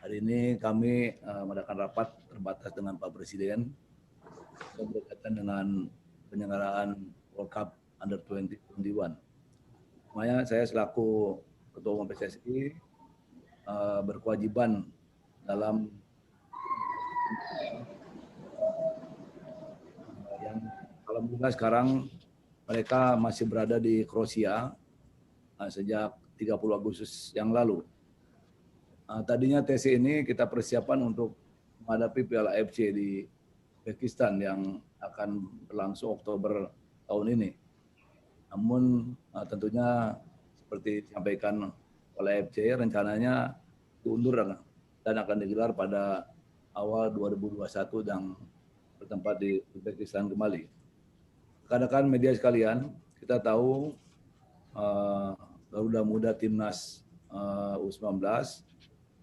Hari ini kami mengadakan rapat terbatas dengan Pak Presiden berkaitan dengan penyelenggaraan World Cup Under 21. Makanya saya selaku Ketua Umum PSSI berkewajiban dalam yang alhamdulillah sekarang mereka masih berada di Kroasia sejak 30 Agustus yang lalu. Tadinya TC ini kita persiapan untuk menghadapi Piala AFC di Uzbekistan yang akan berlangsung Oktober tahun ini. Namun tentunya seperti disampaikan oleh AFC, rencananya diundur dan akan digelar pada awal 2021 dan bertempat di Uzbekistan kembali. Rekan-rekan media sekalian, kita tahu Garuda Muda Timnas U19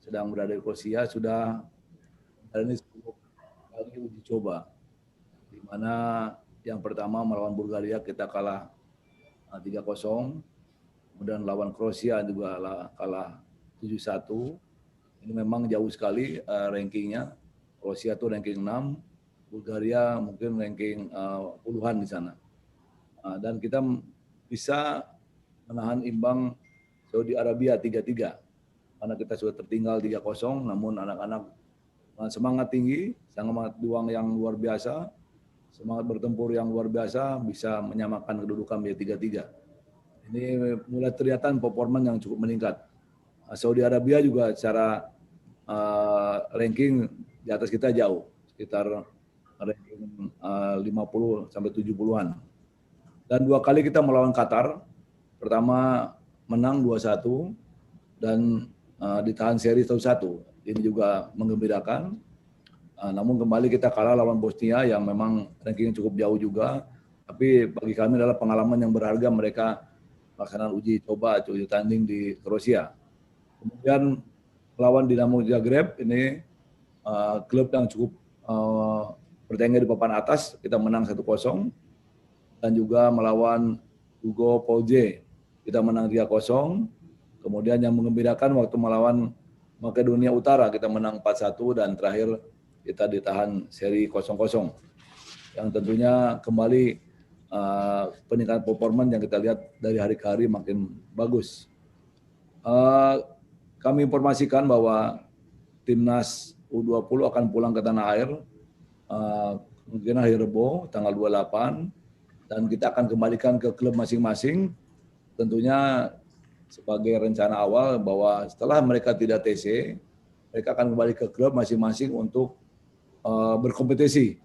sedang berada di Kroasia, sudah ini 10 kali uji coba, di mana yang pertama melawan Bulgaria kita kalah 3-0, kemudian lawan Kroasia juga kalah 7-1. Ini memang jauh sekali rankingnya. Kroasia itu ranking 6, Bulgaria mungkin ranking puluhan di sana. Dan kita bisa menahan imbang Saudi Arabia 3-3. Karena kita sudah tertinggal 3-0, namun anak-anak semangat tinggi, semangat juang yang luar biasa, semangat bertempur yang luar biasa, bisa menyamakan kedudukan menjadi 3-3. Ini mulai terlihat performa yang cukup meningkat. Saudi Arabia juga secara ranking di atas kita jauh, sekitar ranking 50 sampai 70-an. Dan 2 kali kita melawan Qatar, pertama menang 2-1 dan ditahan seri 1-1. Ini juga menggembirakan. Namun kembali kita kalah lawan Bosnia yang memang rankingnya cukup jauh juga. Tapi bagi kami adalah pengalaman yang berharga mereka melaksanakan uji coba, uji tanding di Kroasia. Kemudian melawan Dinamo Zagreb, ini klub yang cukup bertengger di papan atas, kita menang 1-0. Dan juga melawan Hugo Polje, kita menang 3-0. Kemudian yang menggembirakan waktu melawan Makedonia Utara, kita menang 4-1 dan terakhir kita ditahan seri 0-0. Yang tentunya kembali peningkatan performa yang kita lihat dari hari ke hari makin bagus. Kami informasikan bahwa Timnas U20 akan pulang ke tanah air mungkin hari Rabu tanggal 28 dan kita akan kembalikan ke klub masing-masing. Tentunya sebagai rencana awal bahwa setelah mereka tidak TC, mereka akan kembali ke klub masing-masing untuk berkompetisi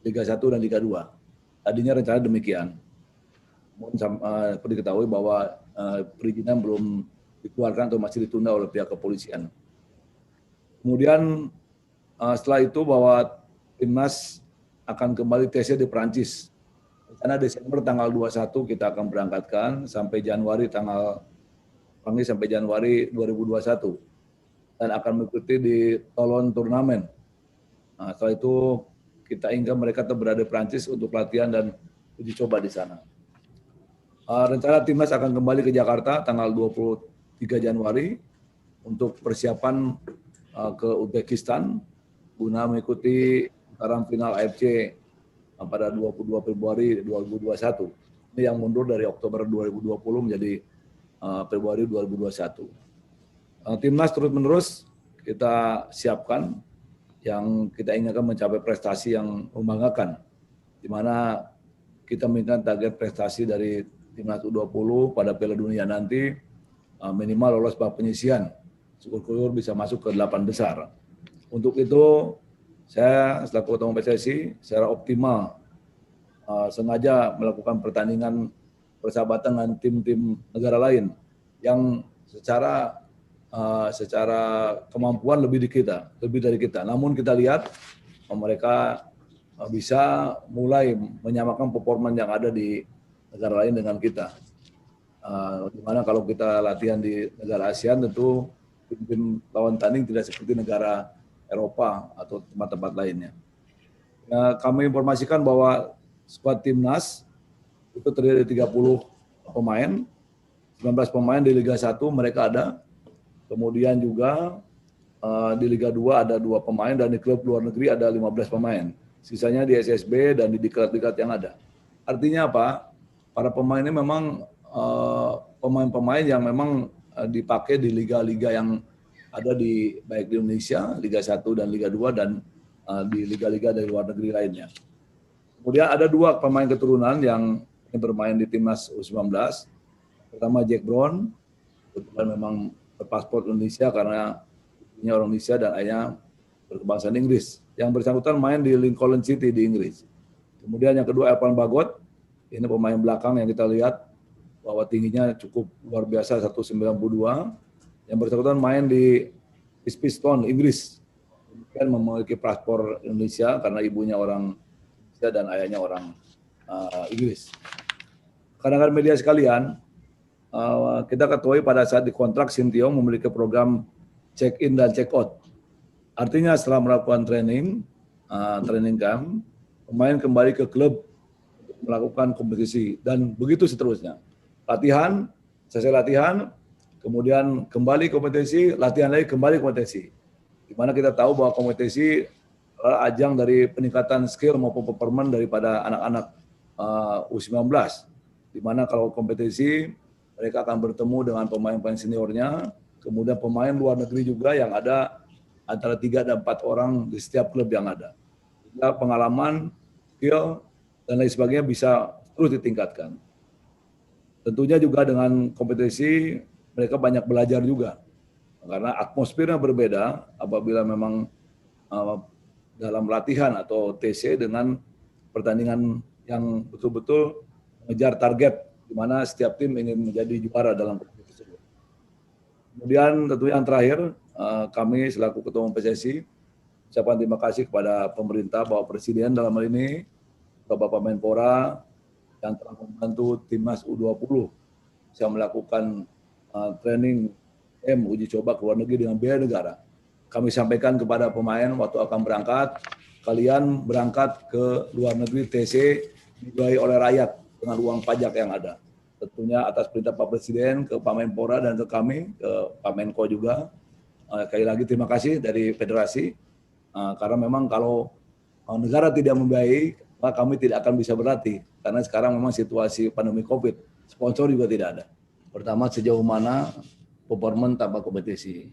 Liga 1 dan Liga 2. Tadinya rencana demikian. Perlu diketahui bahwa perizinan belum dikeluarkan atau masih ditunda oleh pihak kepolisian. Kemudian setelah itu bahwa Timnas akan kembali TC di Perancis. Karena Desember tanggal 21 kita akan berangkatkan sampai Januari 2021 dan akan mengikuti di Toulon Turnamen. Setelah itu kita ingin mereka tetap berada di Prancis untuk latihan dan uji coba di sana. Rencana Timnas akan kembali ke Jakarta tanggal 23 Januari untuk persiapan ke Uzbekistan guna mengikuti putaran final AFC pada 22 Februari 2021. Ini yang mundur dari Oktober 2020 menjadi Februari 2021. Timnas terus-menerus kita siapkan yang kita inginkan mencapai prestasi yang membanggakan, di mana kita menginginkan target prestasi dari Timnas U20 pada Piala Dunia nanti minimal lolos babak penyisihan, syukur-syukur bisa masuk ke 8 besar. Untuk itu saya selaku Ketua Umum PSSI secara optimal sengaja melakukan pertandingan persahabatan dengan tim-tim negara lain yang secara kemampuan lebih dari kita. Namun kita lihat mereka bisa mulai menyamakan performa yang ada di negara lain dengan kita. Dimana kalau kita latihan di negara ASEAN tentu tim lawan tanding tidak seperti negara Eropa atau tempat-tempat lainnya. Kami informasikan bahwa skuad Timnas itu terdiri dari 30 pemain, 19 pemain di Liga 1 mereka ada. Kemudian juga Di Liga 2 ada 2 pemain dan di klub luar negeri ada 15 pemain. Sisanya di SSB dan di diklat-diklat yang ada. Artinya apa? Para pemain ini memang pemain-pemain yang memang dipakai di liga-liga yang ada di baik di Indonesia, Liga 1 dan Liga 2 dan di liga-liga dari luar negeri lainnya. Kemudian ada 2 pemain keturunan yang bermain di timnas U19. Pertama Jack Brown, kebetulan memang berpaspor Indonesia karena ibunya orang Indonesia dan ayahnya berkebangsaan Inggris. Yang bersangkutan main di Lincoln City di Inggris. Kemudian yang kedua Evan Bagot, ini pemain belakang yang kita lihat bahwa tingginya cukup luar biasa 192. Yang bersangkutan main di Ipswich Inggris. Kemudian memiliki paspor Indonesia karena ibunya orang Indonesia dan ayahnya orang Inggris. Rekan-rekan media sekalian, kita ketahui pada saat dikontrak Sinteyong memiliki program check in dan check out. Artinya setelah melakukan training camp, pemain kembali ke klub untuk melakukan kompetisi dan begitu seterusnya. Latihan, selesai latihan, kemudian kembali kompetisi, latihan lagi kembali kompetisi. Di mana kita tahu bahwa kompetisi adalah ajang dari peningkatan skill maupun performa daripada anak-anak U19. Di mana kalau kompetisi mereka akan bertemu dengan pemain-pemain seniornya, kemudian pemain luar negeri juga yang ada antara 3 dan 4 orang di setiap klub yang ada. Sehingga pengalaman, skill, dan lain sebagainya bisa terus ditingkatkan. Tentunya juga dengan kompetisi mereka banyak belajar juga. Karena atmosfernya berbeda apabila memang dalam latihan atau TC dengan pertandingan yang betul-betul mengejar target di mana setiap tim ingin menjadi juara dalam kompetisi tersebut. Kemudian tentunya yang terakhir, kami selaku Ketua Umum PSSI ucapkan terima kasih kepada pemerintah, Bapak Presiden dalam hal ini, Bapak Menpora yang telah membantu timnas U20 bisa melakukan training uji coba ke luar negeri dengan biaya negara. Kami sampaikan kepada pemain waktu akan berangkat, kalian berangkat ke luar negeri TC dibiayai oleh rakyat dengan uang pajak yang ada. Tentunya atas perintah Pak Presiden ke Pak Menpora dan ke kami, ke Pak Menko juga. Sekali lagi terima kasih dari federasi, karena memang kalau negara tidak membiayai, maka kami tidak akan bisa berlatih. Karena sekarang memang situasi pandemi COVID, sponsor juga tidak ada. Pertama, sejauh mana performa tanpa kompetisi.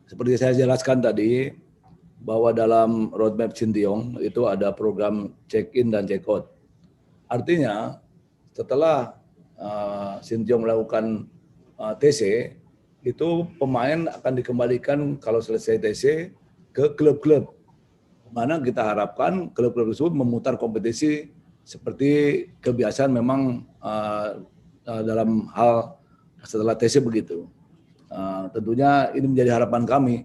Seperti saya jelaskan tadi, bahwa dalam roadmap Sinteyong itu ada program check-in dan check-out. Artinya, setelah Sinteyong melakukan TC, itu pemain akan dikembalikan kalau selesai TC ke klub-klub. Mana kita harapkan klub-klub tersebut memutar kompetisi seperti kebiasaan memang dalam hal setelah TC begitu. Tentunya ini menjadi harapan kami.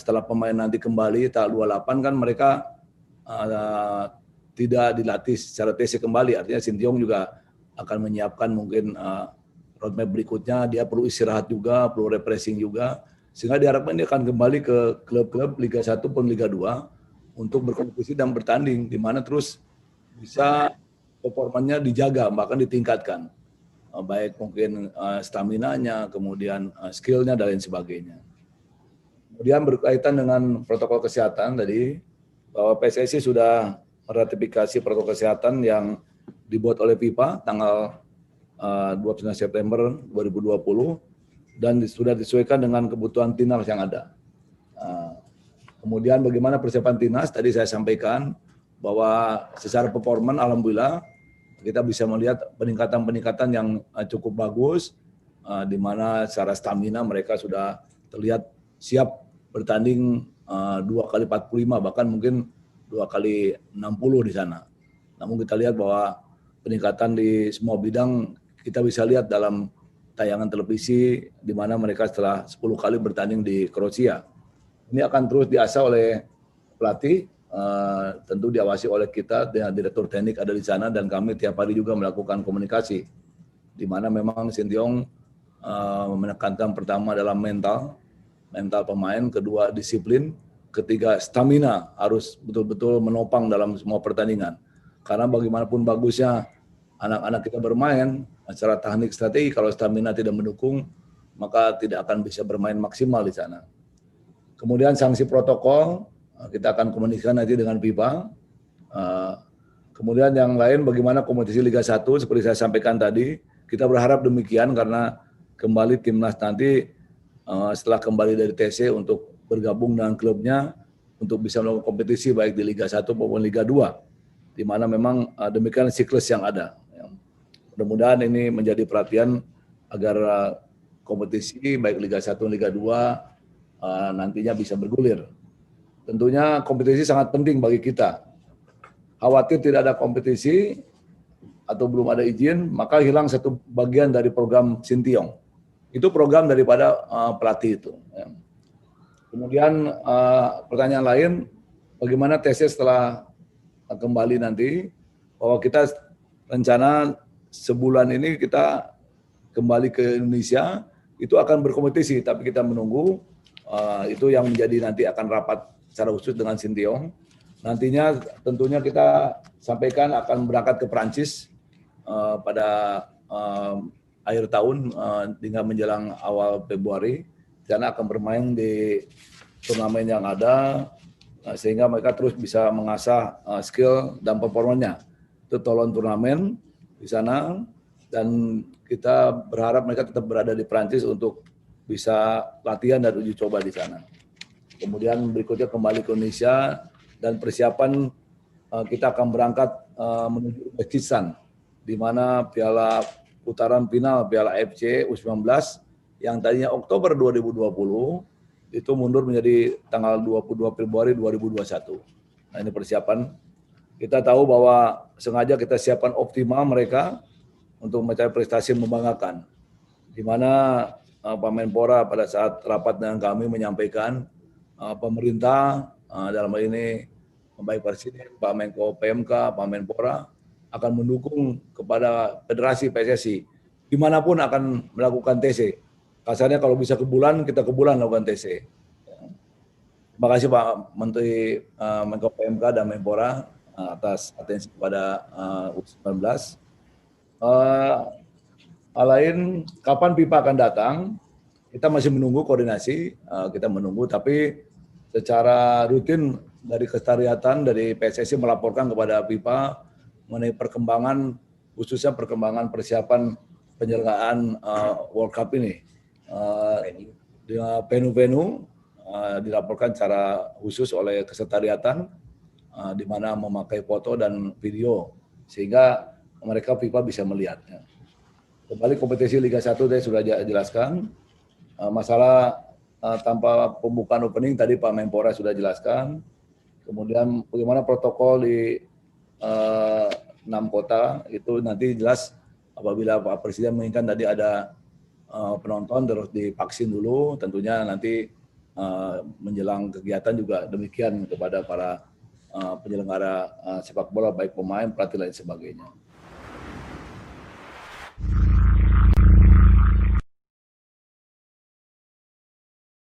Setelah pemain nanti kembali tanggal 28 kan mereka tidak dilatih secara TC kembali. Artinya Sinteyong juga akan menyiapkan mungkin roadmap berikutnya, dia perlu istirahat juga, perlu refreshing juga, sehingga diharapkan dia akan kembali ke klub-klub Liga 1 pun Liga 2 untuk berkompetisi dan bertanding, di mana terus bisa performanya dijaga, bahkan ditingkatkan. Baik mungkin stamina-nya, kemudian skill-nya, dan lain sebagainya. Kemudian berkaitan dengan protokol kesehatan tadi, bahwa PSSI sudah meratifikasi protokol kesehatan yang dibuat oleh FIFA tanggal 29 September 2020 dan sudah disesuaikan dengan kebutuhan timnas yang ada. Kemudian bagaimana persiapan timnas? Tadi saya sampaikan bahwa secara performan alhamdulillah kita bisa melihat peningkatan-peningkatan yang cukup bagus, di mana secara stamina mereka sudah terlihat siap bertanding 2 kali 45, bahkan mungkin 2 kali 60 di sana. Namun kita lihat bahwa peningkatan di semua bidang kita bisa lihat dalam tayangan televisi di mana mereka setelah 10 kali bertanding di Kroasia. Ini akan terus diasah oleh pelatih, tentu diawasi oleh kita, direktur teknik ada di sana, dan kami tiap hari juga melakukan komunikasi. Di mana memang Sinteyong menekankan pertama dalam mental pemain, kedua disiplin, ketiga stamina harus betul-betul menopang dalam semua pertandingan. Karena bagaimanapun bagusnya anak-anak kita bermain, secara teknik strategi, kalau stamina tidak mendukung, maka tidak akan bisa bermain maksimal di sana. Kemudian sanksi protokol kita akan komunikasikan nanti dengan FIFA. Kemudian yang lain bagaimana kompetisi Liga 1 seperti saya sampaikan tadi, kita berharap demikian karena kembali timnas nanti setelah kembali dari TC untuk bergabung dengan klubnya untuk bisa melakukan kompetisi baik di Liga 1 maupun Liga 2, di mana memang demikian siklus yang ada. Mudah-mudahan ini menjadi perhatian agar kompetisi baik Liga 1 Liga 2 nantinya bisa bergulir. Tentunya kompetisi sangat penting bagi kita. Khawatir tidak ada kompetisi atau belum ada izin, maka hilang satu bagian dari program Sintayong. Itu program daripada pelatih itu. Kemudian pertanyaan lain, bagaimana TC setelah kembali nanti, bahwa kita rencana sebulan ini kita kembali ke Indonesia, itu akan berkompetisi, tapi kita menunggu, itu yang menjadi nanti akan rapat secara khusus dengan Sintayong. Nantinya tentunya kita sampaikan akan berangkat ke Perancis pada akhir tahun hingga menjelang awal Februari, karena akan bermain di turnamen yang ada, sehingga mereka terus bisa mengasah skill dan performanya. Itu tolong turnamen di sana, dan kita berharap mereka tetap berada di Perancis untuk bisa latihan dan uji coba di sana. Kemudian berikutnya kembali ke Indonesia, dan persiapan kita akan berangkat menuju Uzbekistan, di mana piala putaran final Piala AFC U19 yang tadinya Oktober 2020 itu mundur menjadi tanggal 22 Februari 2021. Nah, ini persiapan. Kita tahu bahwa sengaja kita siapkan optimal mereka untuk mencapai prestasi membanggakan, di mana Pak Menpora pada saat rapat dengan kami menyampaikan pemerintah dalam hal ini baik Presiden, Pak Menko PMK, Pak Menpora akan mendukung kepada Federasi PSSI dimanapun akan melakukan TC. Kasarnya kalau bisa ke bulan, kita ke bulan lakukan TC. Terima kasih Pak Menteri Menko PMK dan Menpora atas atensi kepada U19. Hal lain, kapan FIFA akan datang, kita masih menunggu koordinasi, kita menunggu, tapi secara rutin dari Kesekretariatan dari PSSI melaporkan kepada FIFA mengenai perkembangan, khususnya perkembangan persiapan penyelenggaraan World Cup ini. Venue-venue dilaporkan secara khusus oleh Kesekretariatan, di mana memakai foto dan video, sehingga mereka FIFA bisa melihatnya. Kembali kompetisi Liga 1 saya sudah jelaskan. Masalah tanpa pembukaan opening tadi Pak Menpora sudah jelaskan. Kemudian bagaimana protokol di 6 kota itu nanti jelas apabila Pak Presiden menginginkan tadi ada penonton terus divaksin dulu, tentunya nanti menjelang kegiatan juga demikian kepada para penyelenggara sepak bola baik pemain, pelatih dan sebagainya.